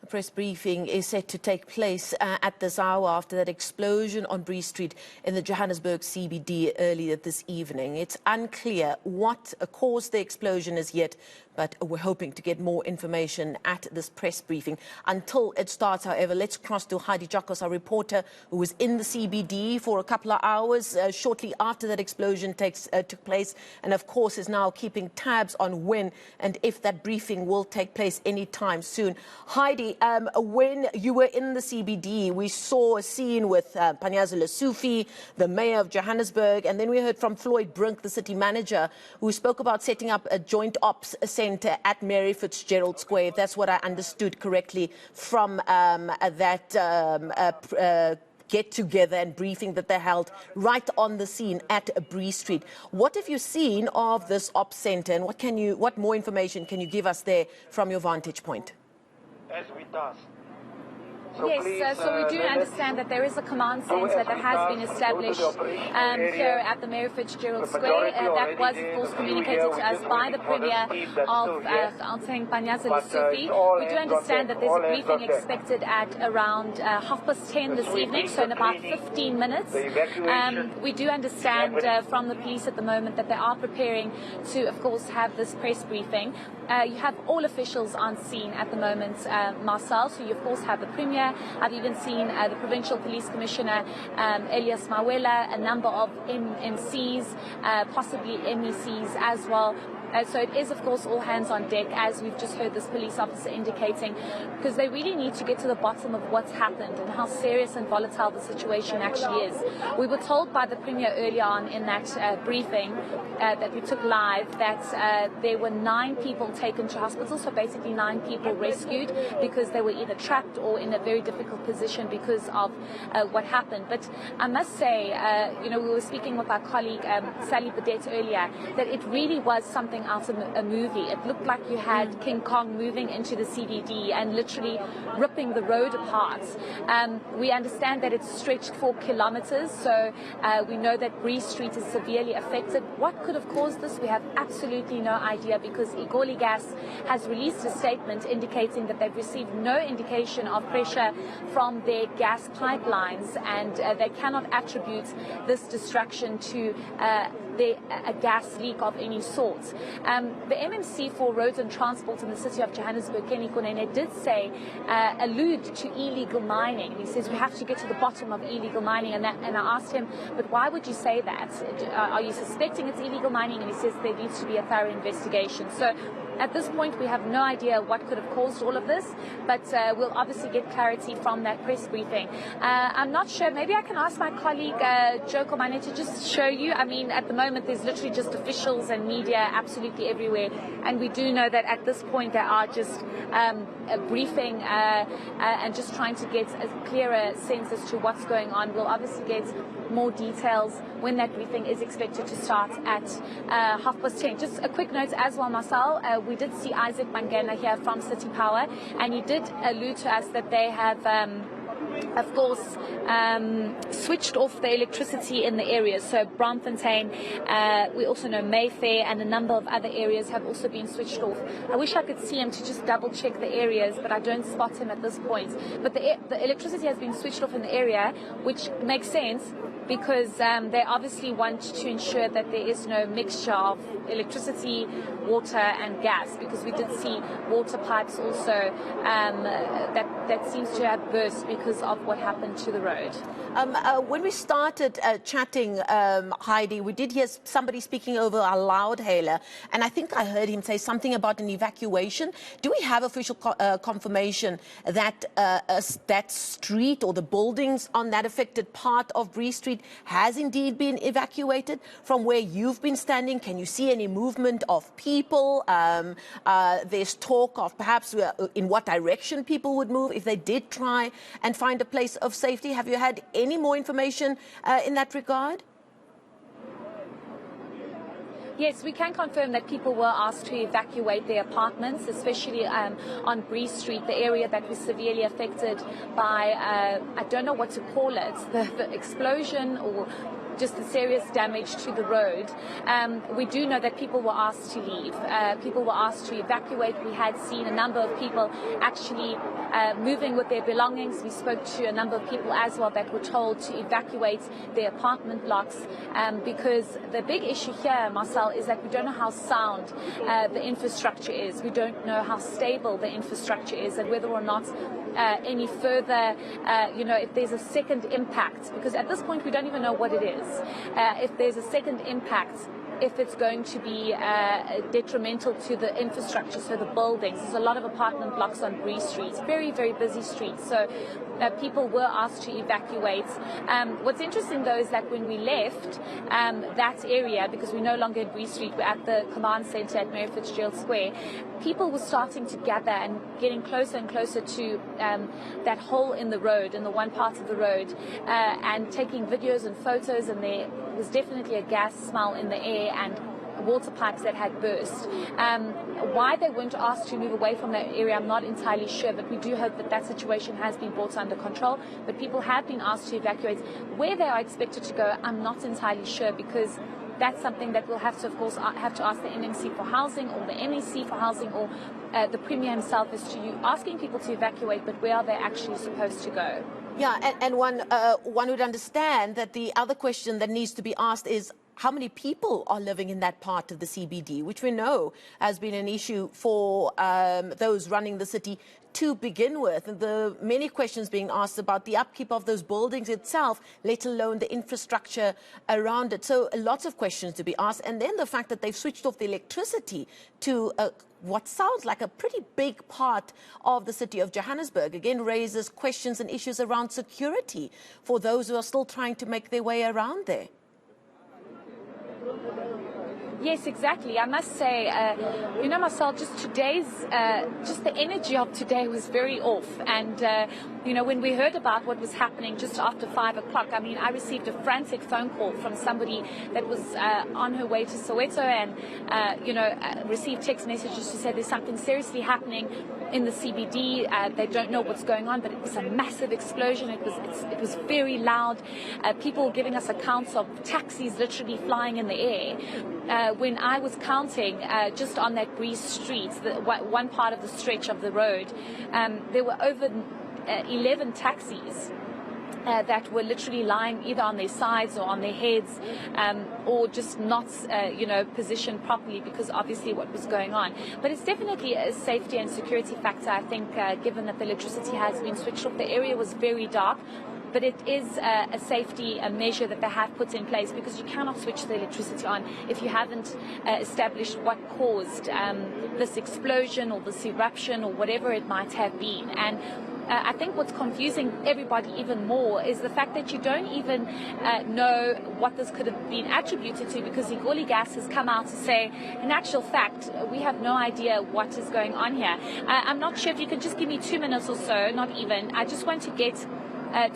A press briefing is set to take place at this hour after that explosion on Bree Street in the Johannesburg CBD earlier this evening. It's unclear what caused the explosion as yet, but we're hoping to get more information at this press briefing. Until it starts, however, let's cross to Heidi Jakos, our reporter, who was in the CBD for a couple of hours shortly after that explosion took place, and of course is now keeping tabs on when and if that briefing will take place anytime soon. Heidi, when you were in the CBD, we saw a scene with Panyaza Lesufi, the mayor of Johannesburg, and then we heard from Floyd Brink, the city manager, who spoke about setting up a joint ops centre at Mary Fitzgerald Square, if that's what I understood correctly from that get-together and briefing that they held right on the scene at Bree Street. What have you seen of this ops centre, and what more information can you give us there from your vantage point? As we does. Yes, so we do understand that there is a command centre that has been established here at the Mary Fitzgerald Square. That was, of course, communicated to us by the Premier of Gauteng Panyaza Lesufi. We do understand that there's a briefing expected at around 10:30 this evening, so in about 15 minutes. We do understand from the police at the moment that they are preparing to, of course, have this press briefing. You have all officials on scene at the moment, Marcel, so you, of course, have the Premier. I've even seen the Provincial Police Commissioner, Elias Mawela, a number of MCs, possibly MECs as well. So it is, of course, all hands on deck, as we've just heard this police officer indicating, because they really need to get to the bottom of what's happened and how serious and volatile the situation actually is. We were told by the Premier earlier on in that briefing that we took live that there were 9 people taken to hospital, so basically 9 people rescued because they were either trapped or in a very difficult position because of what happened. But I must say, we were speaking with our colleague Sally Burdett earlier, that it really was something out of a movie. It looked like you had King Kong moving into the CBD and literally ripping the road apart. We understand that it's stretched 4 kilometers, so we know that Bree Street is severely affected. What could have caused this? We have absolutely no idea, because Igoli Gas has released a statement indicating that they've received no indication of pressure from their gas pipelines, and they cannot attribute this destruction to a gas leak of any sort. The MMC for Roads and Transport in the city of Johannesburg, Kenny Konene, did say, allude to illegal mining. He says we have to get to the bottom of illegal mining, and I asked him, but why would you say that? Are you suspecting it's illegal mining? And he says there needs to be a thorough investigation. So at this point, we have no idea what could have caused all of this, but we'll obviously get clarity from that press briefing. I'm not sure. Maybe I can ask my colleague, Joe Komane, to just show you. I mean, at the moment, there's literally just officials and media absolutely everywhere. And we do know that at this point, they are just briefing and just trying to get a clearer sense as to what's going on. We'll obviously get more details when that briefing is expected to start at 10:30. Just a quick note as well, Marcel, we did see Isaac Mangena here from City Power, and he did allude to us that they have of course, switched off the electricity in the areas. So Braamfontein, we also know Mayfair, and a number of other areas have also been switched off. I wish I could see him to just double check the areas, but I don't spot him at this point. But the electricity has been switched off in the area, which makes sense, because they obviously want to ensure that there is no mixture of electricity, water and gas, because we did see water pipes also that seems to have burst because of what happened to the road. When we started chatting, Heidi, we did hear somebody speaking over a loudspeaker, and I think I heard him say something about an evacuation. Do we have official confirmation that that street or the buildings on that affected part of Bree Street has indeed been evacuated? From where you've been standing, can you see any movement of people? There's talk of perhaps in what direction people would move if they did try and find a place of safety. Have you had any more information in that regard? Yes, we can confirm that people were asked to evacuate their apartments, especially on Bree Street, the area that was severely affected by, I don't know what to call it, the explosion or just the serious damage to the road. We do know that people were asked to leave. People were asked to evacuate. We had seen a number of people actually moving with their belongings. We spoke to a number of people as well that were told to evacuate their apartment blocks because the big issue here, Marcel, is that we don't know how sound the infrastructure is. We don't know how stable the infrastructure is and whether or not any further, if there's a second impact, because at this point we don't even know what it is. If there's a second impact, if it's going to be detrimental to the infrastructure, so the buildings. There's a lot of apartment blocks on Bree Street, very, very busy street. So people were asked to evacuate. What's interesting, though, is that when we left that area, because we're no longer at Bree Street, we're at the command center at Mary Fitzgerald Square, people were starting to gather and getting closer and closer to that hole in the road, in the one part of the road, and taking videos and photos, and there was definitely a gas smell in the air and water pipes that had burst. Why they weren't asked to move away from that area, I'm not entirely sure, but we do hope that that situation has been brought under control. But people have been asked to evacuate. Where they are expected to go, I'm not entirely sure, because that's something that we'll have to, of course, have to ask the NMC for housing, or the NEC for housing, or the Premier himself, as to you asking people to evacuate, but where are they actually supposed to go? Yeah, and one would understand that the other question that needs to be asked is how many people are living in that part of the CBD, which we know has been an issue for those running the city to begin with. And the many questions being asked about the upkeep of those buildings itself, let alone the infrastructure around it. So lots of questions to be asked. And then the fact that they've switched off the electricity to what sounds like a pretty big part of the city of Johannesburg, again, raises questions and issues around security for those who are still trying to make their way around there. Yes, exactly. I must say, Marcel, just the energy of today was very off. And, when we heard about what was happening just after 5 o'clock, I mean, I received a frantic phone call from somebody that was on her way to Soweto and, received text messages to say there's something seriously happening in the CBD. They don't know what's going on, but it was a massive explosion. It was very loud. People giving us accounts of taxis literally flying in the air. When I was counting just on that Bree Street, one part of the stretch of the road, there were over 11 taxis that were literally lying either on their sides or on their heads, or just not, positioned properly because obviously what was going on. But it's definitely a safety and security factor, I think, given that the electricity has been switched off. The area was very dark. But it is a safety measure that they have put in place, because you cannot switch the electricity on if you haven't established what caused this explosion or this eruption or whatever it might have been. And I think what's confusing everybody even more is the fact that you don't even know what this could have been attributed to, because Igoli Gas has come out to say, in actual fact, we have no idea what is going on here. I'm not sure if you could just give me 2 minutes or so, not even. I just want to get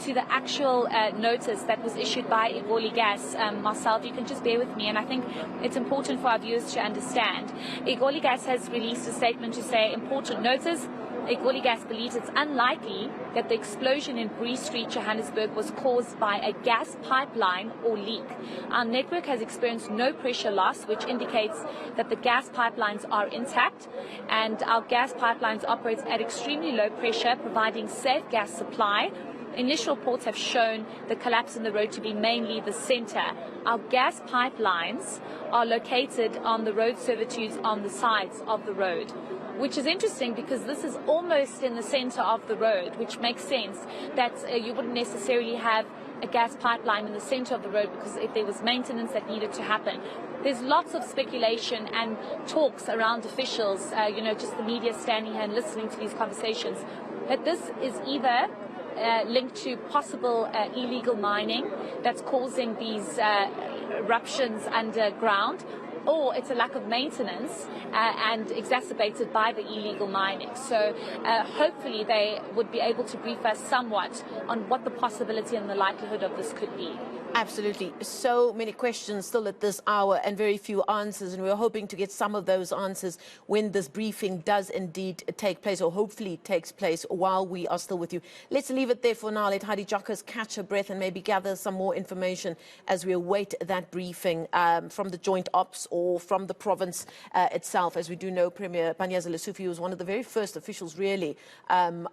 to the actual notice that was issued by Igoli Gas. Marcel, if you can just bear with me, and I think it's important for our viewers to understand. Igoli Gas has released a statement to say, important notice, Igoli Gas believes it's unlikely that the explosion in Bree Street, Johannesburg, was caused by a gas pipeline or leak. Our network has experienced no pressure loss, which indicates that the gas pipelines are intact, and our gas pipelines operate at extremely low pressure, providing safe gas supply. Initial reports have shown the collapse in the road to be mainly the center. Our gas pipelines are located on the road servitudes on the sides of the road, which is interesting because this is almost in the center of the road, which makes sense that you wouldn't necessarily have a gas pipeline in the center of the road, because if there was maintenance that needed to happen. There's lots of speculation and talks around officials, just the media standing here and listening to these conversations, that this is either linked to possible illegal mining that's causing these eruptions underground, or it's a lack of maintenance and exacerbated by the illegal mining. So hopefully they would be able to brief us somewhat on what the possibility and the likelihood of this could be. Absolutely. So many questions still at this hour and very few answers. And we're hoping to get some of those answers when this briefing does indeed take place, or hopefully takes place while we are still with you. Let's leave it there for now. Let Heidi Jockers catch her breath and maybe gather some more information as we await that briefing from the joint ops or from the province itself. As we do know, Premier Panyaza Lesufi was one of the very first officials really on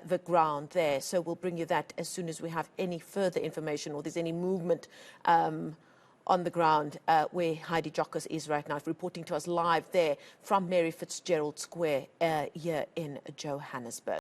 the ground there. So we'll bring you that as soon as we have any further information or there's any movement on the ground where Heidi Jockers is right now, reporting to us live there from Mary Fitzgerald Square here in Johannesburg.